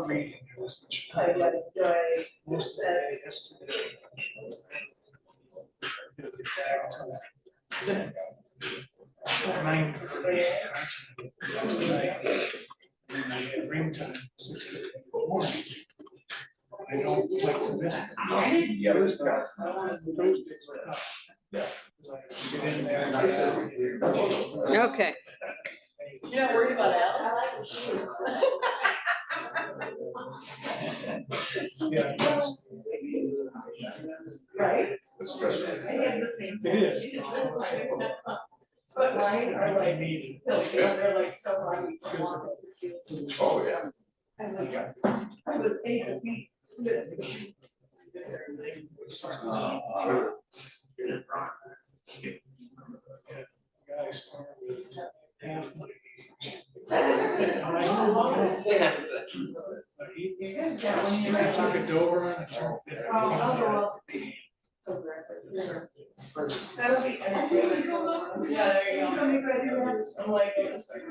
Reading. Most of the day yesterday. Nine. And I had ring time, 6:30 in the morning. I don't like to miss them. Yeah. Thursdays are tough. Yeah. Get in there. Okay. You're not worried about Alex? Yeah. Right? It's stressful. I have the same. It is. But mine are like, Needy. they're like so long. Oh, yeah. I was 8 feet. Guys are with half my age. He took a Dover and turned it. That'll be entertaining. Yeah, there you go. I'm like, this is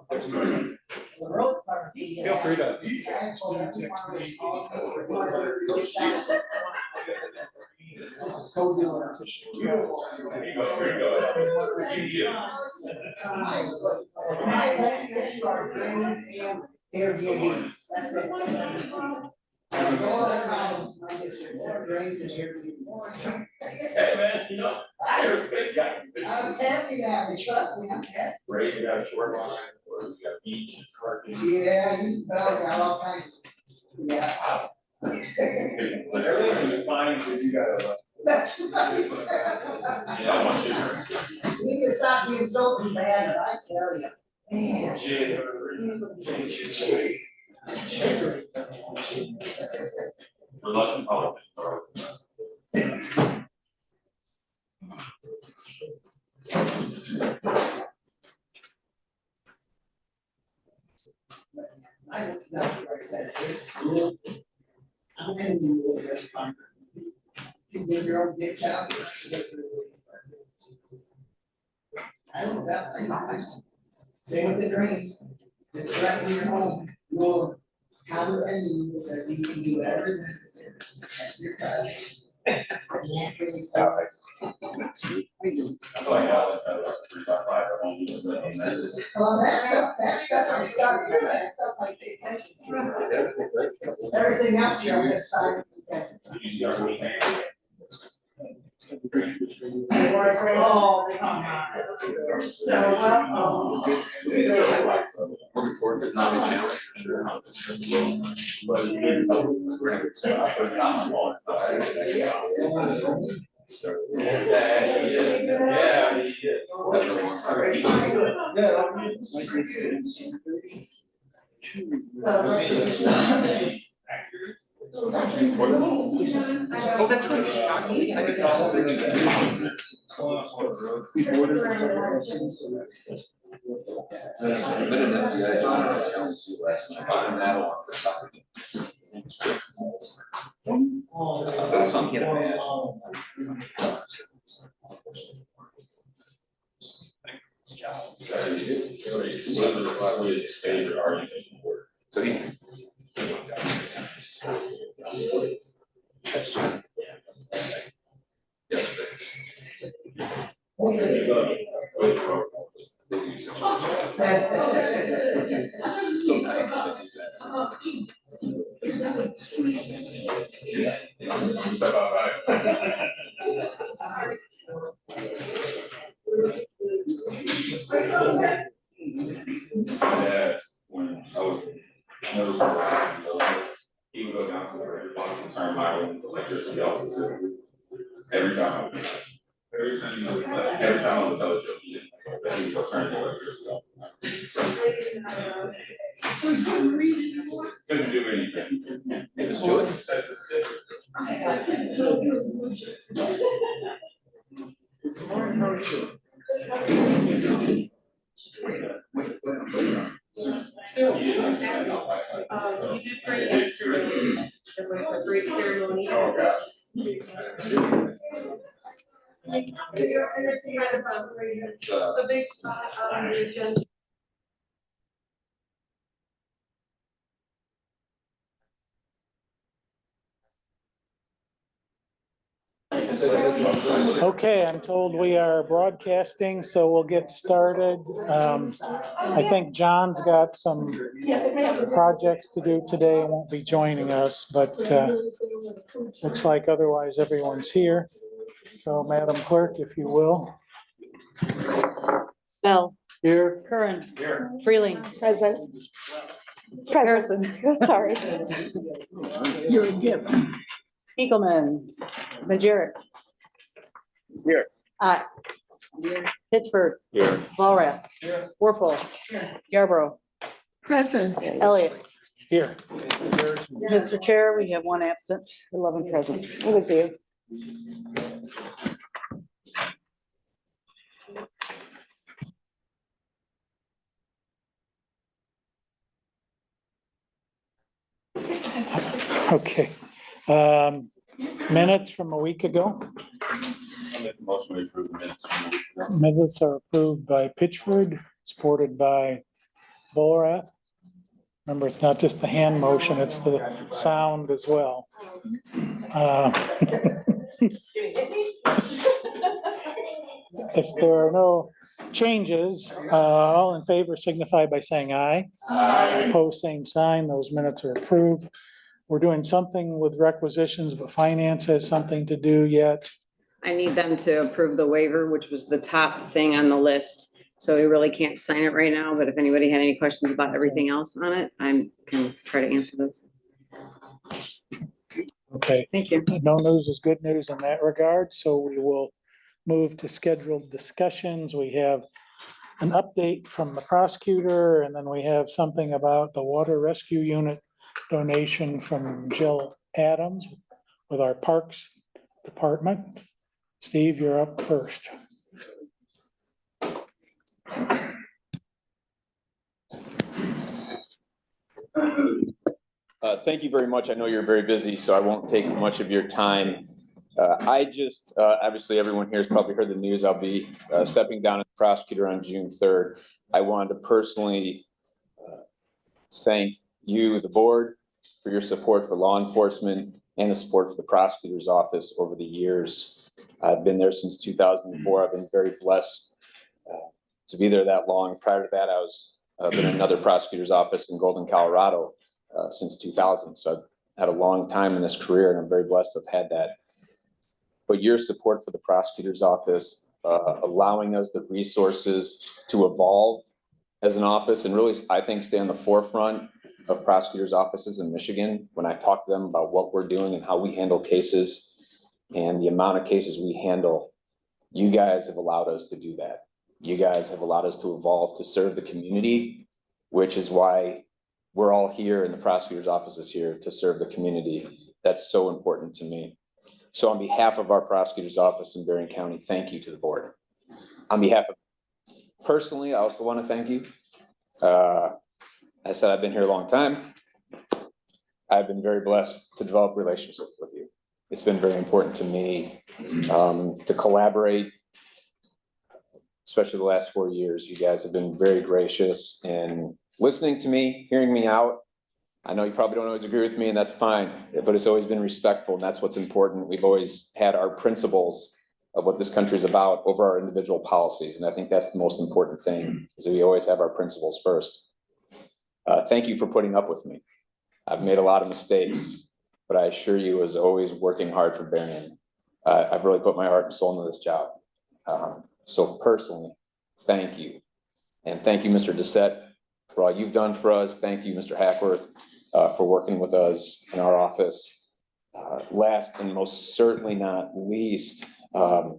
Feel free to. Airbnbs, that's it. All other problems, I get your drains and Airbnbs. Hey, man, you know, everybody's got. I'm happy that, trust me, I'm happy. Right, you got a short line, or you got beach, parking. Yeah, he's about, got all kinds, yeah. Everything is fine, because you got a. That's right. Yeah, once you. We can stop being so combative, I tell you, man. Reluctant politics. I don't know what I said, I'm ending rules, that's fine. You give your own dick out. I know that, I know. Same with the drains, it's right in your home, rule, counter ending rule says you can do whatever is necessary, at your cottage. Naturally. I feel like Alex had like 3.5 at home, just like, and that is. Well, that stuff I stuck, that stuff I pay attention to. Everything else here, I'm just sorry. You start with me. Oh, come on. So, It's not a challenge, for sure. But we're gonna get started. But it's not my fault. Yeah, he is. Oh, that's right. Some can imagine. Favorite argument. So he. Yeah, when I was middle school, he would go down to the breaker box and turn my own electricity off specifically. Every time I would tell a joke, he would go turn the electricity off. Couldn't do anything. It was joy. You did great yesterday. There was a great ceremony. You're right above where you had the big spot on the agenda. Okay, I'm told we are broadcasting, so we'll get started. I think John's got some projects to do today and won't be joining us, but looks like otherwise everyone's here. So Madam Clerk, if you will. Bell. Here. Curran. Freeling. Present. Harrison. Sorry. You're a gift. Eagleman. Majerick. Here. Pittsburgh. Here. Walrath. Warple. Yarborough. Present. Elliott. Here. Mr. Chair, we have one absent, 11 present. It was you. Okay. Minutes from a week ago. I'll make a motion to approve the minutes. Minutes are approved by Pitchford, supported by Volrath. Remember, it's not just the hand motion, it's the sound as well. If there are no changes, all in favor signify by saying aye. Opposed, same sign. Those minutes are approved. We're doing something with requisitions, but finance has something to do yet. I need them to approve the waiver, which was the top thing on the list. So we really can't sign it right now, but if anybody had any questions about everything else on it, I can try to answer those. Okay, Thank you. no news is good news in that regard, so we will move to scheduled discussions. We have an update from the prosecutor, and then we have something about the water rescue unit donation from Jill Adams with our Parks Department. Steve, you're up first. Thank you very much. I know you're very busy, so I won't take much of your time. Obviously, everyone here has probably heard the news. I'll be stepping down as prosecutor on June 3rd. I wanted to personally thank you, the board, for your support for law enforcement and the support for the prosecutor's office over the years. I've been there since 2004. I've been very blessed to be there that long. Prior to that, I was been in another prosecutor's office in Golden, Colorado since 2000. So I've had a long time in this career, and I'm very blessed to have had that. But your support for the prosecutor's office, allowing us the resources to evolve as an office and really, I think, stay on the forefront of prosecutors' offices in Michigan. When I talk to them about what we're doing and how we handle cases and the amount of cases we handle, you guys have allowed us to do that. You guys have allowed us to evolve to serve the community, which is why we're all here in the prosecutor's offices here to serve the community. That's so important to me. So on behalf of our prosecutor's office in Berrien County, thank you to the board. On behalf of, personally, I also want to thank you. I said I've been here a long time. I've been very blessed to develop relationships with you. It's been very important to me to collaborate, especially the last 4 years. You guys have been very gracious in listening to me, hearing me out. I know you probably don't always agree with me, and that's fine, but it's always been respectful, and that's what's important. We've always had our principles of what this country is about over our individual policies, and I think that's the most important thing, is that we always have our principles first. Thank you for putting up with me. I've made a lot of mistakes, but I assure you, as always, working hard for Berrien. I've really put my heart and soul into this job. So personally, thank you. And thank you, Mr. Doucette, for all you've done for us. Thank you, Mr. Hackworth, for working with us in our office. Last and most certainly not least, I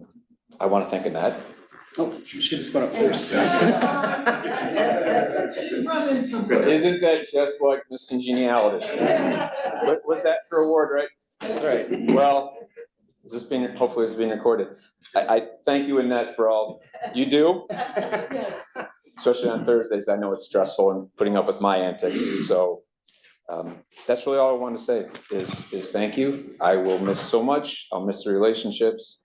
want to thank Annette. Oh, you should have spun up first. Isn't that just like Miss Congeniality? Was that her award, right? Right. Well, is this being, hopefully it's being recorded. I thank you, Annette, for all you do. Especially on Thursdays, I know it's stressful and putting up with my antics. So that's really all I want to say is thank you. I will miss so much. I'll miss the relationships.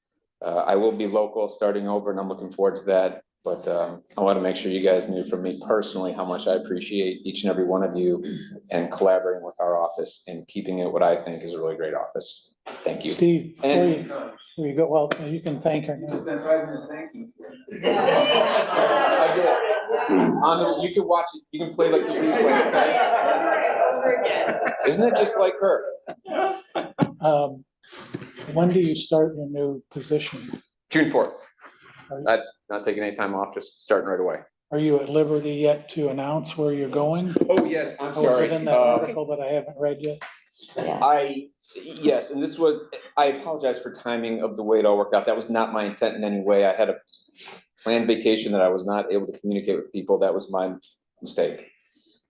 I will be local starting over and I'm looking forward to that. But I want to make sure you guys knew from me personally how much I appreciate each and every one of you and collaborating with our office and keeping it what I think is a really great office. Thank you. Steve, And- before you go, well, you can thank her. now. Spent 5 minutes thanking. I did. You can watch it, you can play like the replay, okay? Isn't it just like her? When do you start your new position? June 4th. Not taking any time off, just starting right away. Are you at liberty yet to announce where you're going? Oh, yes, I'm Or was sorry. it in that article that I haven't read yet? Yes, and this was, I apologize for timing of the way it all worked out. That was not my intent in any way. I had a planned vacation that I was not able to communicate with people. That was my mistake.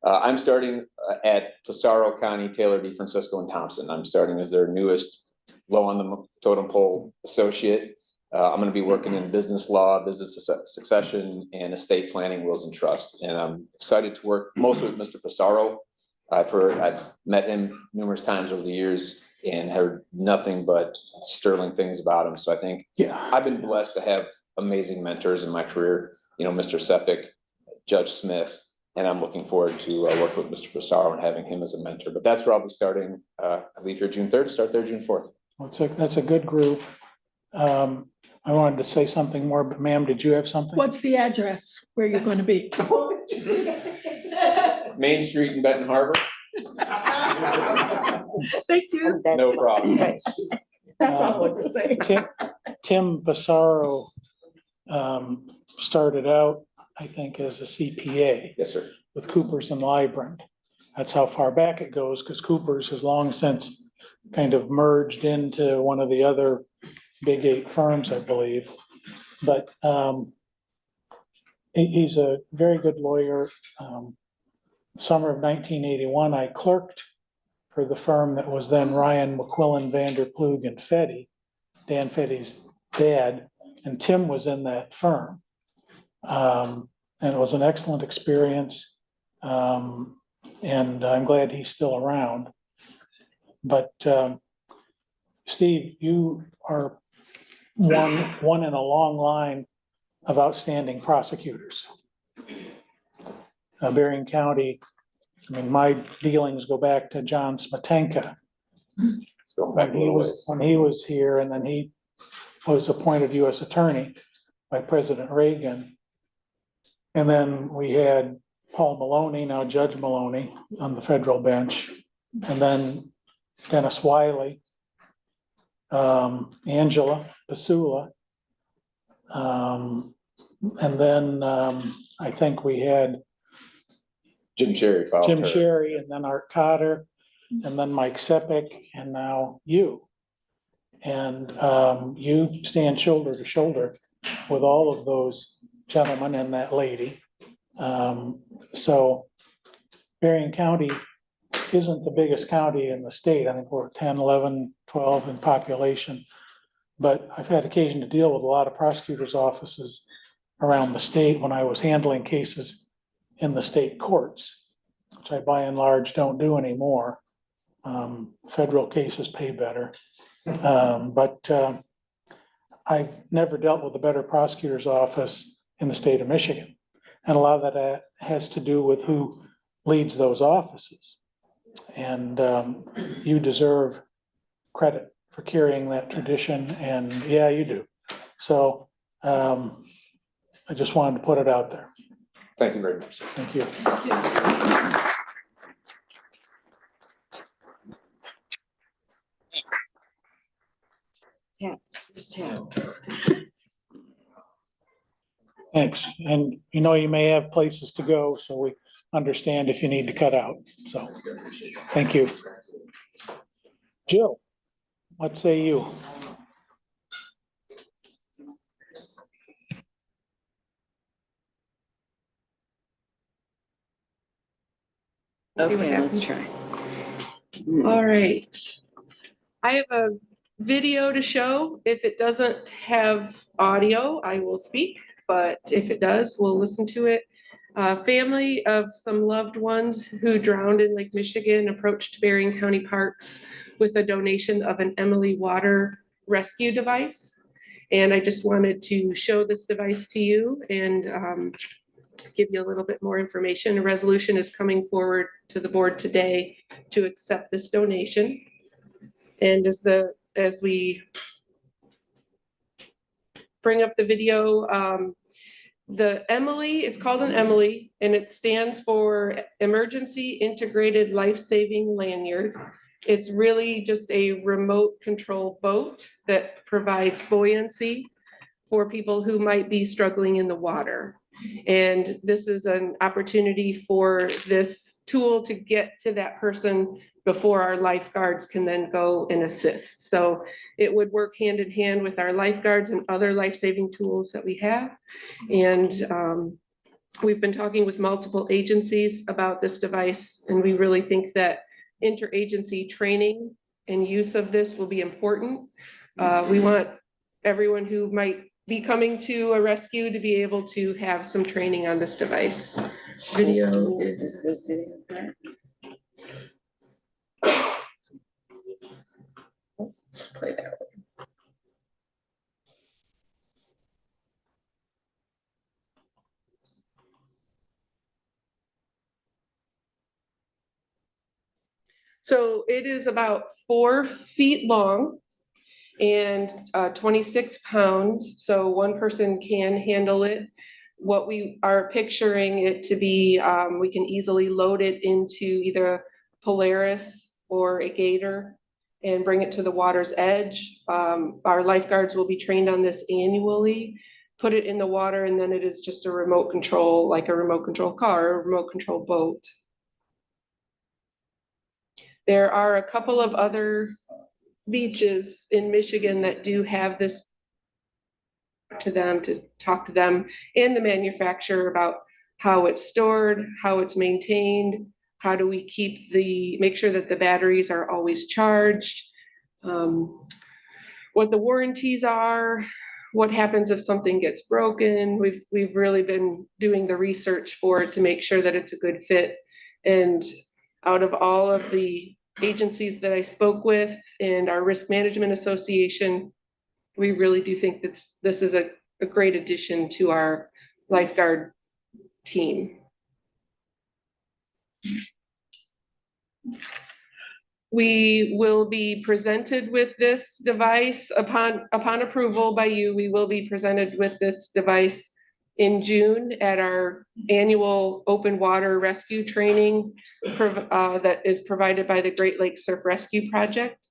I'm starting at Passaro County, Taylor, DeFrancisco, and Thompson. I'm starting as their newest low on the totem pole associate. I'm gonna be working in business law, business succession, and estate planning, wills and trust. And I'm excited to work mostly with Mr. Passaro. I've met him numerous times over the years and heard nothing but sterling things about him. So I think Yeah. I've been blessed to have amazing mentors in my career, you know, Mr. Sepik, Judge Smith, and I'm looking forward to work with Mr. Passaro and having him as a mentor. But that's where I'll be starting. I leave here June 3rd, start there June 4th. That's a good group. I wanted to say something more, but ma'am, did you have something? What's the address where you're gonna be? Main Street in Benton Harbor, Thank you. no problem. That's all I want to say. Tim Passaro started out, I think, as a CPA Yes, sir. with Coopers and Lybrand. That's how far back it goes, because Coopers has long since kind of merged into one of the other big 8 firms, I believe. But he's a very good lawyer. Summer of 1981, I clerked for the firm that was then Ryan McQuillan, Vanderplug and Fetty, Dan Fetty's dad, and Tim was in that firm. And it was an excellent experience. And I'm glad he's still around. But Steve, you are one in a long line of outstanding prosecutors. Berrien County, I mean, my dealings go back to John Smetanka. It's going back a little ways. When he was here, and then he was appointed U.S. Attorney by President Reagan. And then we had Paul Maloney, now Judge Maloney, on the federal bench, and then Dennis Wiley, Angela Pasula, and then I think we had Jim Cherry. filed Jim her. Cherry, and then Art Cotter, and then Mike Sepik, and now you. And you stand shoulder to shoulder with all of those gentlemen and that lady. So Berrien County isn't the biggest county in the state. I think we're 10, 11, 12 in population. But I've had occasion to deal with a lot of prosecutors' offices around the state when I was handling cases in the state courts, which I by and large don't do anymore. Federal cases pay better. But I've never dealt with a better prosecutor's office in the state of Michigan. And a lot of that has to do with who leads those offices. And you deserve credit for carrying that tradition, and yeah, you do. So I just wanted to put it out there. Thank you very much. Thank you. Thanks. And you know, you may have places to go, so we understand if you need to cut out. So, thank you. Jill, what say you? Okay, let's try. All right. I have a video to show. If it doesn't have audio, I will speak, but if it does, we'll listen to it. Family of some loved ones who drowned in Lake Michigan approached Berrien County Parks with a donation of an Emily water rescue device. And I just wanted to show this device to you and give you a little bit more information. A resolution is coming forward to the board today to accept this donation. And as we bring up the video, the Emily, it's called an Emily, and it stands for Emergency Integrated Life-Saving Lanyard. It's really just a remote control boat that provides buoyancy for people who might be struggling in the water. And this is an opportunity for this tool to get to that person before our lifeguards can then go and assist. So it would work hand in hand with our lifeguards and other life-saving tools that we have. And we've been talking with multiple agencies about this device, and we really think that interagency training and use of this will be important. We want everyone who might be coming to a rescue to be able to have some training on this device. Video is. Let's play that one. So it is about 4 feet long and 26 pounds. So one person can handle it. What we are picturing it to be, we can easily load it into either a Polaris or a Gator and bring it to the water's edge. Our lifeguards will be trained on this annually, put it in the water, and then it is just a remote control, like a remote control car, or a remote control boat. There are a couple of other beaches in Michigan that do have this to talk to them and the manufacturer about how it's stored, how it's maintained, how do we make sure that the batteries are always charged, what the warranties are, what happens if something gets broken. We've really been doing the research for it to make sure that it's a good fit. And out of all of the agencies that I spoke with and our Risk Management Association, we really do think that this is a great addition to our lifeguard team. We will be presented with this device upon approval by you. We will be presented with this device in June at our annual open water rescue training that is provided by the Great Lakes Surf Rescue Project.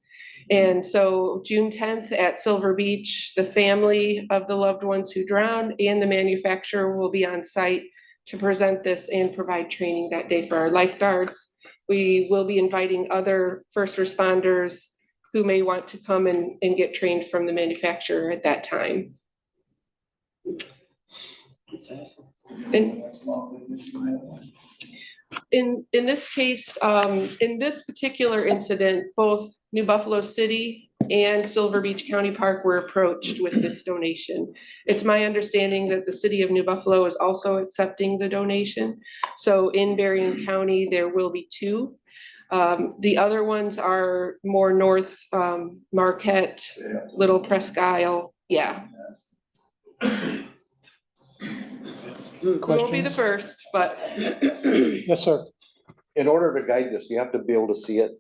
And so June 10th at Silver Beach, the family of the loved ones who drowned and the manufacturer will be on site to present this and provide training that day for our lifeguards. We will be inviting other first responders who may want to come and get trained from the manufacturer at that time. And in this case, in this particular incident, both New Buffalo City and Silver Beach County Park were approached with this donation. It's my understanding that the city of New Buffalo is also accepting the donation. So in Berrien County, there will be 2. The other ones are more north, Marquette, Little Presque Isle. Yeah. Won't be the Questions? first, but Yes, sir. In order to guide this, you have to be able to see it.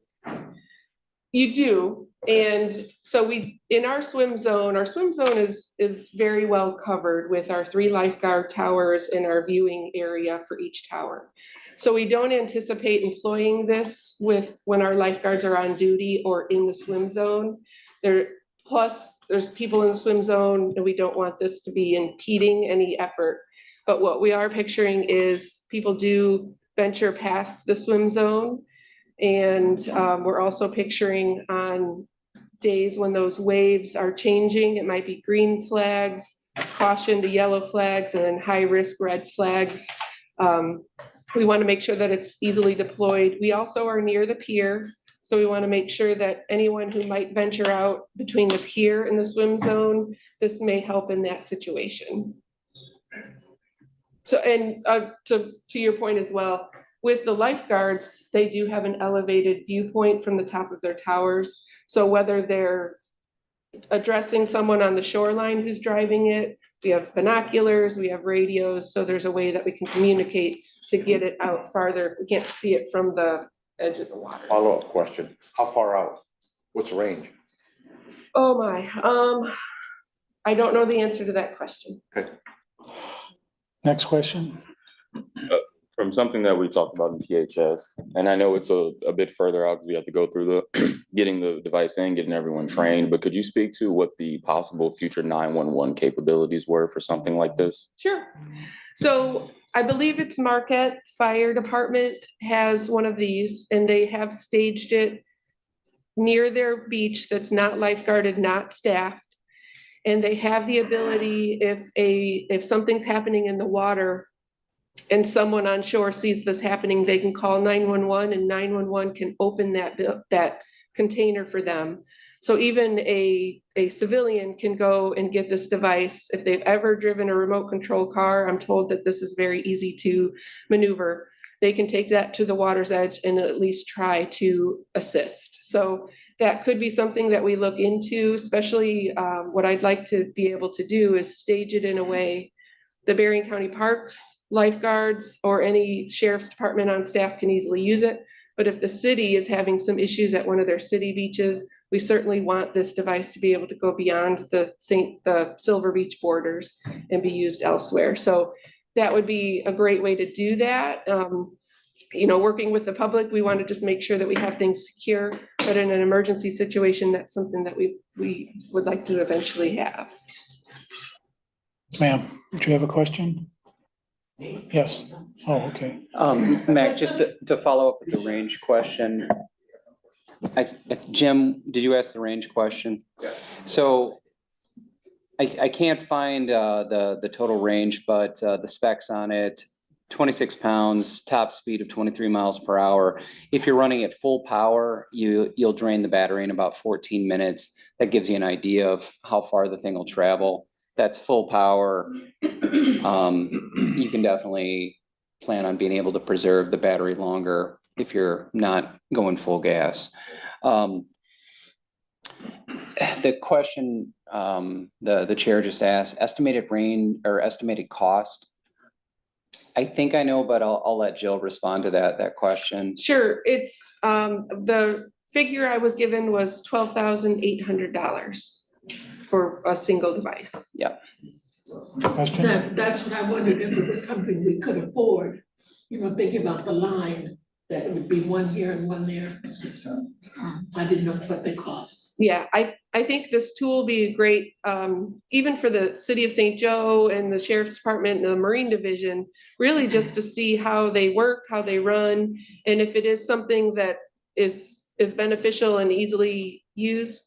you do. And so in our swim zone is very well covered with our 3 lifeguard towers and our viewing area for each tower. So we don't anticipate employing this when our lifeguards are on duty or in the swim zone. Plus, there's people in the swim zone, and we don't want this to be impeding any effort. But what we are picturing is people do venture past the swim zone. And we're also picturing on days when those waves are changing, it might be green flags, caution to yellow flags, and then high risk red flags. We want to make sure that it's easily deployed. We also are near the pier. So we want to make sure that anyone who might venture out between the pier and the swim zone, this may help in that situation. So, and to your point as well, with the lifeguards, they do have an elevated viewpoint from the top of their towers. So whether they're addressing someone on the shoreline who's driving it. We have binoculars, we have radios, so there's a way that we can communicate to get it out farther. If we can't see it from the edge of the water. Follow-up question, how far out? What's the range? Oh my, I don't know the answer to that question. Next question. From something that we talked about in PHS, and I know it's a bit further out because we have to go through the getting the device in, getting everyone trained, but could you speak to what the possible future 911 capabilities were for something like this? Sure. So I believe it's Marquette Fire Department has one of these, and they have staged it near their beach that's not lifeguarded, not staffed. And they have the ability, if something's happening in the water and someone on shore sees this happening, they can call 911 and 911 can open that container for them. So even a civilian can go and get this device. If they've ever driven a remote control car, I'm told that this is very easy to maneuver. They can take that to the water's edge and at least try to assist. So that could be something that we look into, especially what I'd like to be able to do is stage it in a way the Berrien County Parks, lifeguards, or any sheriff's department on staff can easily use it. But if the city is having some issues at one of their city beaches, we certainly want this device to be able to go beyond the Silver Beach borders and be used elsewhere. So that would be a great way to do that. You know, working with the public, we want to just make sure that we have things secure, but in an emergency situation, that's something that we would like to eventually have. Ma'am, did you have a question? Yes. Oh, okay. Mac, just to follow up with the range question. Jim, did you ask the range question? Yeah. So I can't find the total range, but the specs on it, 26 pounds, top speed of 23 miles per hour. If you're running at full power, you'll drain the battery in about 14 minutes. That gives you an idea of how far the thing will travel. That's full power. You can definitely plan on being able to preserve the battery longer if you're not going full gas. The question the chair just asked, estimated range or estimated cost. I think I know, but I'll let Jill respond to that question. Sure, it's the figure I was given was $12,800 for a single device. Yeah. Question? That's what I wondered, if it was something we could afford, you know, thinking about the line, that it would be one here and one there. I didn't know what they cost. Yeah, I think this tool will be great, even for the city of St. Joe and the sheriff's department and the Marine Division, really just to see how they work, how they run, and if it is something that is beneficial and easily used,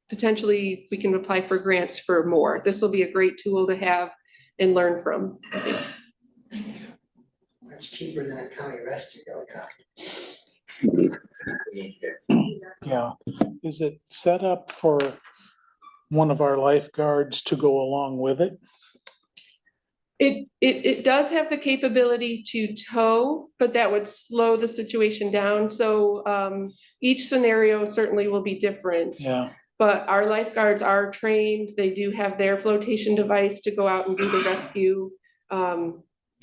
potentially we can apply for grants for more. This will be a great tool to have and learn from. That's cheaper than a county rescue helicopter. Yeah. Is it set up for one of our lifeguards to go along with it? It does have the capability to tow, but that would slow the situation down. So each scenario certainly will be different. Yeah. But our lifeguards are trained. They do have their flotation device to go out and do the rescue.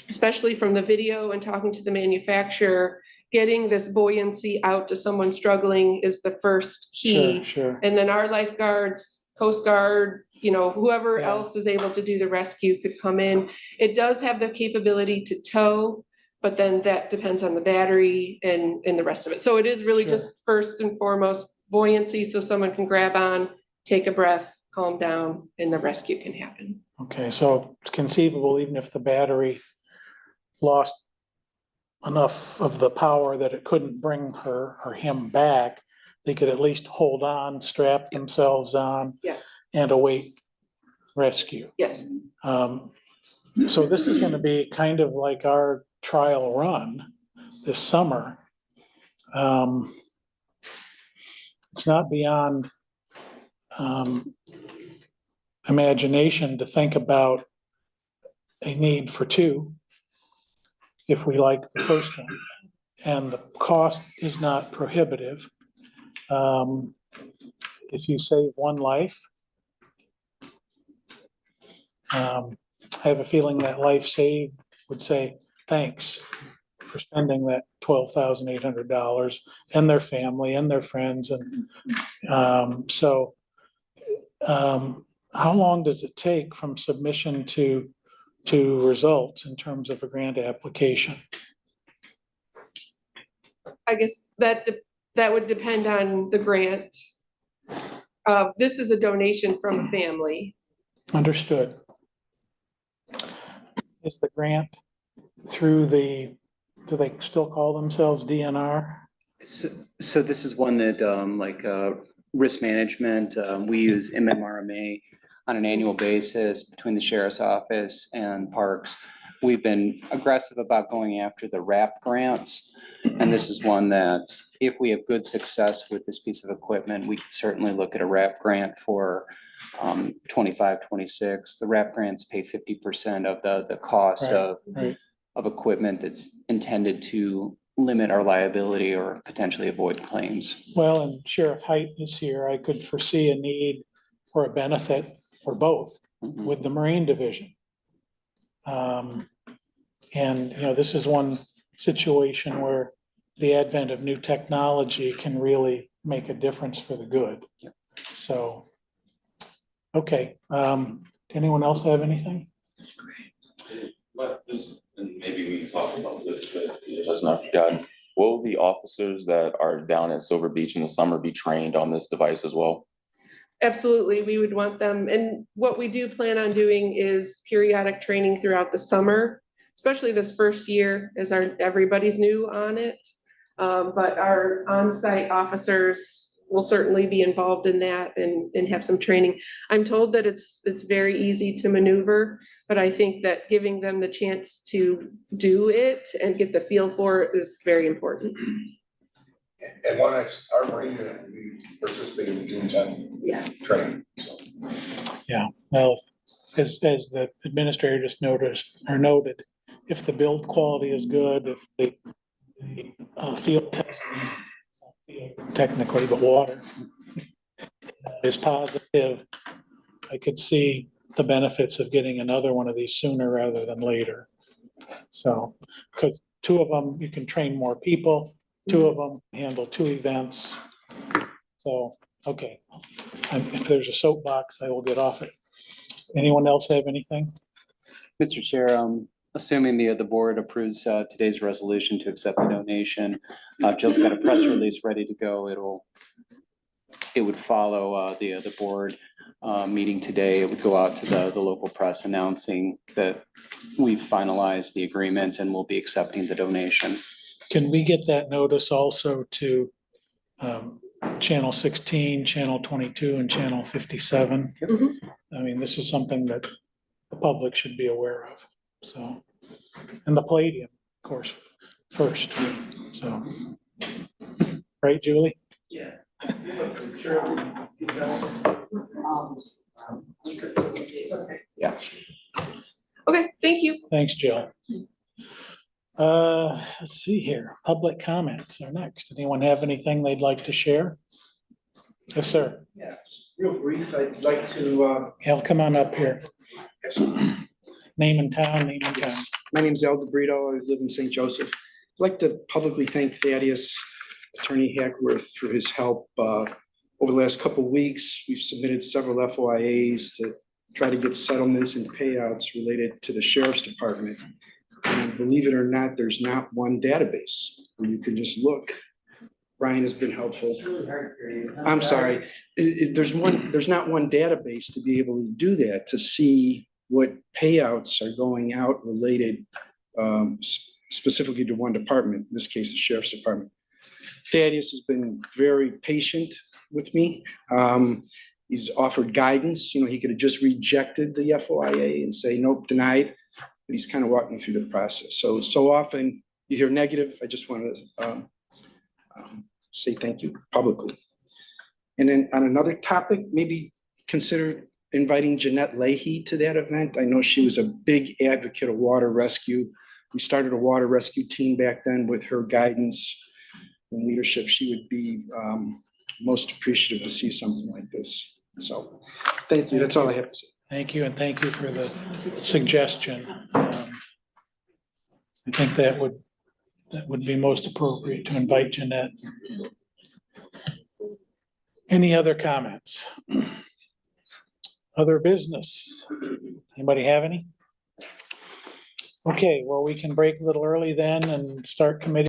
Especially from the video and talking to the manufacturer, getting this buoyancy out to someone struggling is the first key. Sure. And then our lifeguards, Coast Guard, you know, whoever Yeah. else is able to do the rescue could come in. It does have the capability to tow, but then that depends on the battery and the rest of it. So it is really Sure. just first and foremost buoyancy, so someone can grab on, take a breath, calm down, and the rescue can happen. Okay, so it's conceivable, even if the battery lost enough of the power that it couldn't bring her or him back, they could at least hold on, strap themselves on. Yeah. And await rescue. Yes. So this is gonna be kind of like our trial run this summer. It's not beyond imagination to think about a need for two, if we like the first one, and the cost is not prohibitive. if you save one life, I have a feeling that life saved would say, thanks for spending that $12,800 and their family and their friends. And how long does it take from submission to results in terms of a grant application? I guess that would depend on the grant. This is a donation from a family. Understood. Is the grant through do they still call themselves DNR? So this is one that, risk management, we use MMRMA on an annual basis between the sheriff's office and parks. We've been aggressive about going after the RAP grants. And this is one that if we have good success with this piece of equipment, we could certainly look at a RAP grant for 25, 26. The RAP grants pay 50% of the cost of equipment that's intended to limit our liability or potentially avoid claims. Well, and Sheriff Height is here. I could foresee a need for a benefit for both with the Marine Division. And, this is one situation where the advent of new technology can really make a difference for the good. Yep. So, okay. Anyone else have anything? And maybe we can talk about this, just not forgotten. Will the officers that are down at Silver Beach in the summer be trained on this device as well? Absolutely, we would want them. And what we do plan on doing is periodic training throughout the summer, especially this first year as everybody's new on it. But our on-site officers will certainly be involved in that and have some training. I'm told that it's very easy to maneuver, but I think that giving them the chance to do it and get the feel for it is very important. And when our Marine unit, we participate in the June 10th training. So. Yeah, well, as the administrator just noted, if the build quality is good, if the field testing, technically, but water is positive, I could see the benefits of getting another one of these sooner rather than later. So, because 2 of them, you can train more people, 2 of them handle 2 events. So, okay, if there's a soapbox, I will get off it. Anyone else have anything? Mr. Chair, assuming the board approves today's resolution to accept the donation, Jill's got a press release ready to go. It would follow the board meeting today. It would go out to the local press announcing that we've finalized the agreement and we'll be accepting the donation. Can we get that notice also to Channel 16, Channel 22, and Channel 57? I mean, this is something that the public should be aware of. So, and the Palladium, of course, first. So, right, Julie? Yeah. Yeah. Okay, thank you. Thanks, Jill. Let's see here. Public comments are next. Anyone have anything they'd like to share? Yes, sir. Yeah, real brief. I'd like to. Al, come on up here. Name and town, Yes, my name's Al DeBrito. I live in St. Joseph. I'd like to publicly thank Thaddeus, Attorney Hackworth, for his help. Over the last couple of weeks, we've submitted several FOIAs to try to get settlements and payouts related to the Sheriff's Department. And believe it or not, there's not one database where you can just look. Brian has been helpful. It's really hard for you. I'm sorry. There's not one database to be able to do that, to see what payouts are going out related specifically to one department, in this case, the Sheriff's Department. Thaddeus has been very patient with me. He's offered guidance. He could have just rejected the FOIA and say, nope, denied. But he's kind of walking through the process. So often you hear negative. I just want to say thank you publicly. And then on another topic, maybe consider inviting Jeanette Leahy to that event. I know she was a big advocate of water rescue. We started a water rescue team back then with her guidance and leadership. She would be most appreciative to see something like this. So, thank you. That's all I have to say. Thank you, and thank you for the suggestion. I think that would be most appropriate to invite Jeanette. Any other comments? Other business? Anybody have any? Okay, well, we can break a little early then and start committee